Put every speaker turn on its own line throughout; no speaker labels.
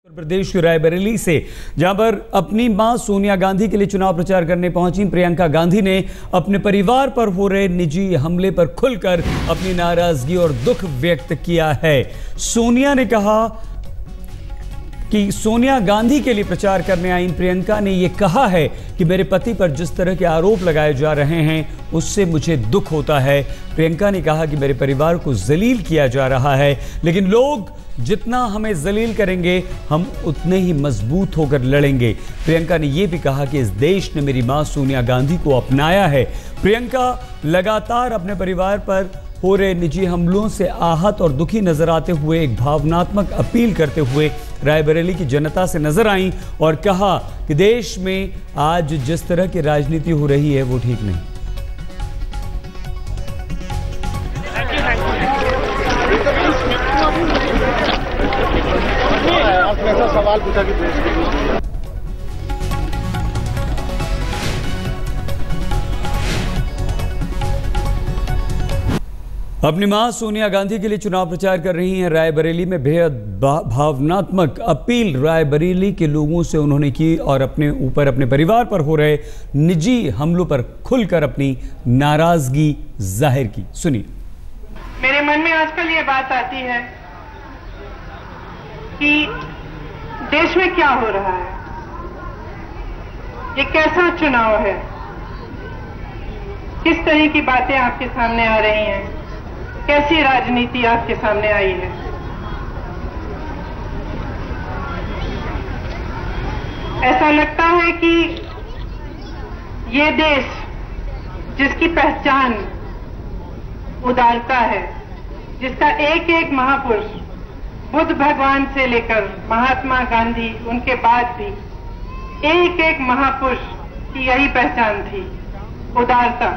उत्तर प्रदेश की रायबरेली से, जहां पर अपनी मां सोनिया गांधी के लिए चुनाव प्रचार करने पहुंची प्रियंका गांधी ने अपने परिवार पर हो रहे निजी हमले पर खुलकर अपनी नाराजगी और दुख व्यक्त किया है। सोनिया ने कहा कि सोनिया गांधी के लिए प्रचार करने आई प्रियंका ने यह कहा है कि मेरे पति पर जिस तरह के आरोप लगाए जा रहे हैं उससे मुझे दुख होता है। प्रियंका ने कहा कि मेरे परिवार को जलील किया जा रहा है, लेकिन लोग जितना हमें जलील करेंगे हम उतने ही मजबूत होकर लड़ेंगे। प्रियंका ने यह भी कहा कि इस देश ने मेरी मां सोनिया गांधी को अपनाया है। प्रियंका लगातार अपने परिवार पर हो रहे निजी हमलों से आहत और दुखी नजर आते हुए एक भावनात्मक अपील करते हुए रायबरेली की जनता से नजर आई और कहा कि देश में आज जिस तरह की राजनीति हो रही है वो ठीक नहीं।
ऐसा सवाल पूछा कि
अपनी मां सोनिया गांधी के लिए चुनाव प्रचार कर रही हैं रायबरेली में बेहद भावनात्मक अपील रायबरेली के लोगों से उन्होंने की और अपने ऊपर अपने परिवार पर हो रहे निजी हमलों पर खुलकर अपनी नाराजगी जाहिर की। सुनिए।
मेरे मन में आजकल ये बात आती है कि देश में क्या हो रहा है, ये कैसा चुनाव है, किस तरह की बातें आपके सामने आ रही हैं, कैसी राजनीति आपके सामने आई है। ऐसा लगता है कि ये देश जिसकी पहचान उदारता है, जिसका एक एक महापुरुष बुद्ध भगवान से लेकर महात्मा गांधी उनके बाद भी एक एक महापुरुष की यही पहचान थी, उदारता।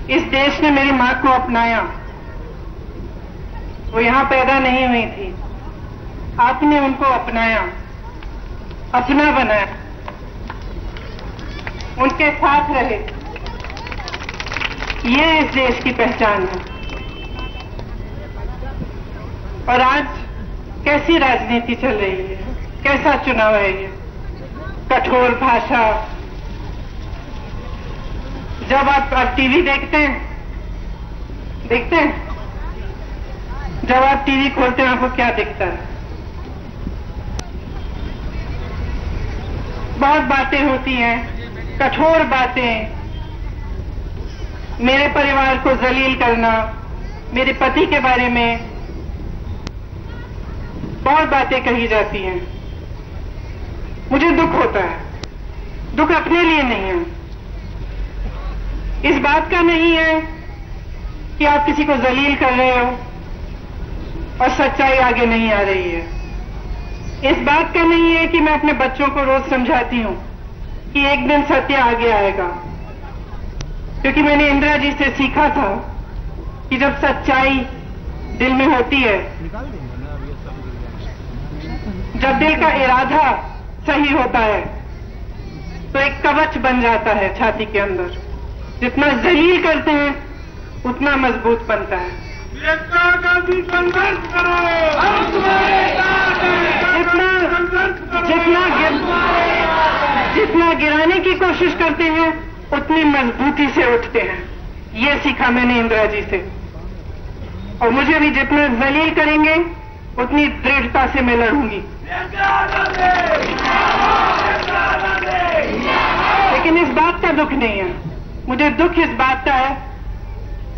इस देश ने मेरी मां को अपनाया। वो यहां पैदा नहीं हुई थी, आपने उनको अपनाया, अपना बनाया, उनके साथ रहे। ये इस देश की पहचान है। और आज कैसी राजनीति चल रही है, कैसा चुनाव है ये, कठोर भाषा। जब आप टीवी देखते हैं जब आप टीवी खोलते हैं आपको क्या दिखता है? बहुत बातें होती हैं, कठोर बातें, मेरे परिवार को जलील करना, मेरे पति के बारे में बहुत बातें कही जाती हैं। मुझे दुख होता है, दुख अपने लिए नहीं है, इस बात का नहीं है कि आप किसी को जलील कर रहे हो और सच्चाई आगे नहीं आ रही है। इस बात का नहीं है कि मैं अपने बच्चों को रोज समझाती हूं कि एक दिन सत्य आगे आएगा, क्योंकि मैंने इंदिरा जी से सीखा था कि जब सच्चाई दिल में होती है, जब दिल का इरादा सही होता है तो एक कवच बन जाता है छाती के अंदर। जितना जलील करते हैं उतना मजबूत बनता है।
प्रियंका गांधी संघर्ष करो, हम तुम्हारे साथ हैं।
जितना गिराने की कोशिश करते हैं उतनी मजबूती से उठते हैं। ये सीखा मैंने इंदिरा जी से। और मुझे भी जितना जलील करेंगे उतनी दृढ़ता से मैं लड़ूंगी। लेकिन इस बात का दुख नहीं है, मुझे दुख इस बात का है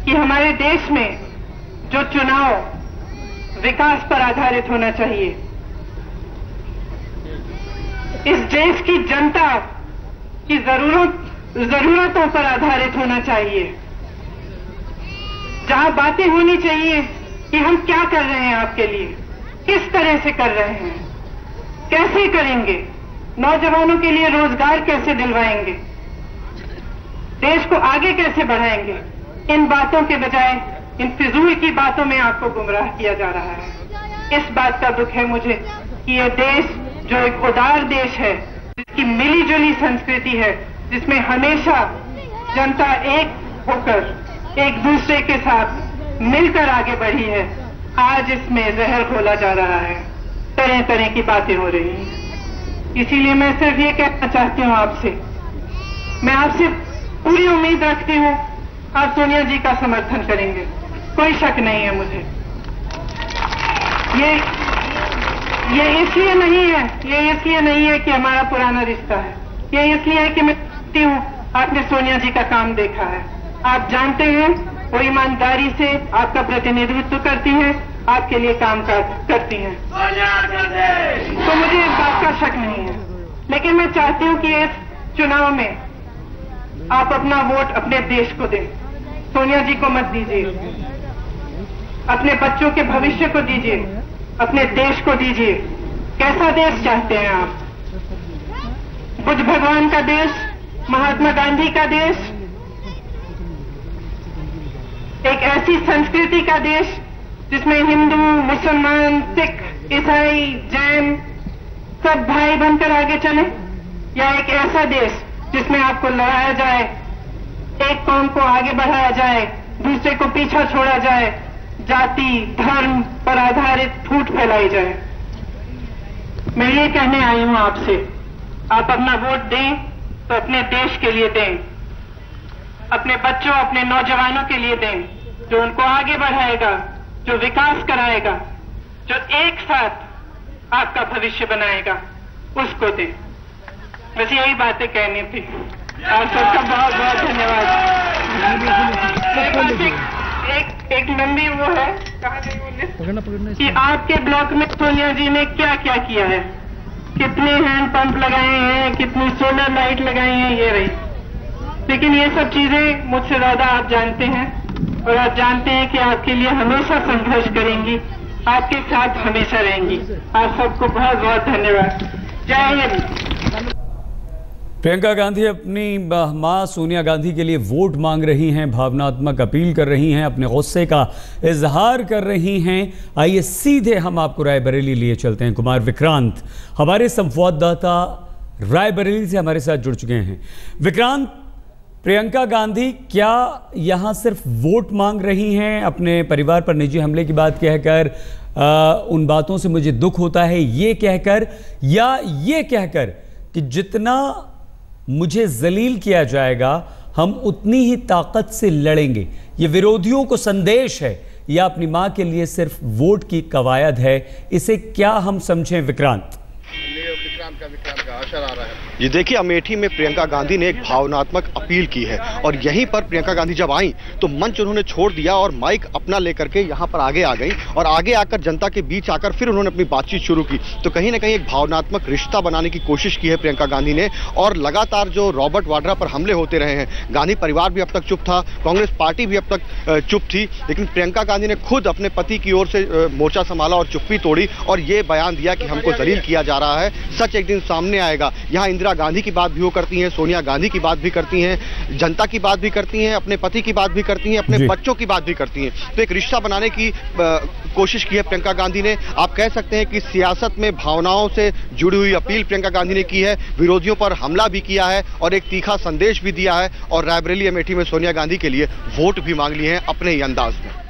कि हमारे देश में जो चुनाव विकास पर आधारित होना चाहिए, इस देश की जनता की जरूरतों पर आधारित होना चाहिए, जहां बातें होनी चाहिए कि हम क्या कर रहे हैं आपके लिए, किस तरह से कर रहे हैं, कैसे करेंगे, नौजवानों के लिए रोजगार कैसे दिलवाएंगे, देश को आगे कैसे बढ़ाएंगे। इन बातों के बजाय इन फिजूल की बातों में आपको गुमराह किया जा रहा है। इस बात का दुख है मुझे कि यह देश जो एक उदार देश है, जिसकी मिली जुली संस्कृति है, जिसमें हमेशा जनता एक होकर एक दूसरे के साथ मिलकर आगे बढ़ी है, आज इसमें जहर घोला जा रहा है। तरह की बातें हो रही हैं। इसीलिए मैं सिर्फ ये कहना चाहती हूँ आपसे, मैं आपसे पूरी उम्मीद रखती हूँ आप सोनिया जी का समर्थन करेंगे, कोई शक नहीं है मुझे। ये इसलिए नहीं है कि हमारा पुराना रिश्ता है, ये इसलिए है कि मैं जानती हूँ आपने सोनिया जी का काम देखा है, आप जानते हैं वो ईमानदारी से आपका प्रतिनिधित्व करती हैं, आपके लिए काम करती हैं, तो मुझे इस बात का शक नहीं है। लेकिन मैं चाहती हूँ कि इस चुनाव में आप अपना वोट अपने देश को दें, सोनिया जी को मत दीजिए, अपने बच्चों के भविष्य को दीजिए, अपने देश को दीजिए। कैसा देश चाहते हैं आप? बुद्ध भगवान का देश, महात्मा गांधी का देश, एक ऐसी संस्कृति का देश जिसमें हिंदू, मुसलमान, सिख, ईसाई, जैन सब भाई बनकर आगे चले, या एक ऐसा देश जिसमें आपको लड़ाया जाए, एक कौम को आगे बढ़ाया जाए, दूसरे को पीछा छोड़ा जाए, जाति धर्म पर आधारित फूट फैलाई जाए? मैं ये कहने आई हूं आपसे, आप अपना वोट दें तो अपने देश के लिए दें, अपने बच्चों, अपने नौजवानों के लिए दें, जो उनको आगे बढ़ाएगा, जो विकास कराएगा, जो एक साथ आपका भविष्य बनाएगा, उसको दें। बस यही बातें कहनी थी। आप सबका बहुत बहुत धन्यवाद। एक लंबी वो है कि आपके ब्लॉक में सोनिया जी ने क्या क्या किया है, कितने हैंड पंप लगाए हैं, कितनी सोलर लाइट लगाई हैं, ये रही। लेकिन ये सब चीजें मुझसे ज्यादा आप जानते हैं, और आप जानते हैं कि आपके लिए हमेशा संघर्ष करेंगी, आपके साथ हमेशा रहेंगी। आप सबको बहुत बहुत धन्यवाद। जय हिंद।
प्रियंका गांधी अपनी मां सोनिया गांधी के लिए वोट मांग रही हैं, भावनात्मक अपील कर रही हैं, अपने गुस्से का इजहार कर रही हैं। आइए सीधे हम आपको रायबरेली लिए चलते हैं। कुमार विक्रांत हमारे संवाददाता रायबरेली से हमारे साथ जुड़ चुके हैं। विक्रांत, प्रियंका गांधी क्या यहां सिर्फ वोट मांग रही हैं, अपने परिवार पर निजी हमले की बात कहकर, उन बातों से मुझे दुख होता है ये कहकर, या ये कहकर कि जितना मुझे जलील किया जाएगा हम उतनी ही ताकत से लड़ेंगे, ये विरोधियों को संदेश है या अपनी मां के लिए सिर्फ वोट की कवायद है? इसे क्या हम समझें विक्रांत?
विक्रांत का आशा आ रहा है। ये देखिए, अमेठी में प्रियंका गांधी ने एक भावनात्मक अपील की है, और यहीं पर प्रियंका गांधी जब आई तो मंच उन्होंने छोड़ दिया और माइक अपना लेकर के यहां पर आगे आ गई, और आगे आकर जनता के बीच आकर फिर उन्होंने अपनी बातचीत शुरू की। तो कहीं ना कहीं एक भावनात्मक रिश्ता बनाने की कोशिश की है प्रियंका गांधी ने। और लगातार जो रॉबर्ट वाड्रा पर हमले होते रहे हैं, गांधी परिवार भी अब तक चुप था, कांग्रेस पार्टी भी अब तक चुप थी, लेकिन प्रियंका गांधी ने खुद अपने पति की ओर से मोर्चा संभाला और चुप्पी तोड़ी, और ये बयान दिया कि हमको जलील किया जा रहा है, सच एक दिन सामने आएगा। यहाँ इंदिरा गांधी की बात भी वो करती हैं, सोनिया गांधी की बात भी करती हैं, जनता की बात भी करती हैं, अपने पति की बात भी करती हैं, अपने बच्चों की बात भी करती हैं। तो एक रिश्ता बनाने की कोशिश की है प्रियंका गांधी ने। आप कह सकते हैं कि सियासत में भावनाओं से जुड़ी हुई अपील प्रियंका गांधी ने की है, विरोधियों पर हमला भी किया है और एक तीखा संदेश भी दिया है, और रायबरेली अमेठी में सोनिया गांधी के लिए वोट भी मांग लिए हैं अपने ही अंदाज में।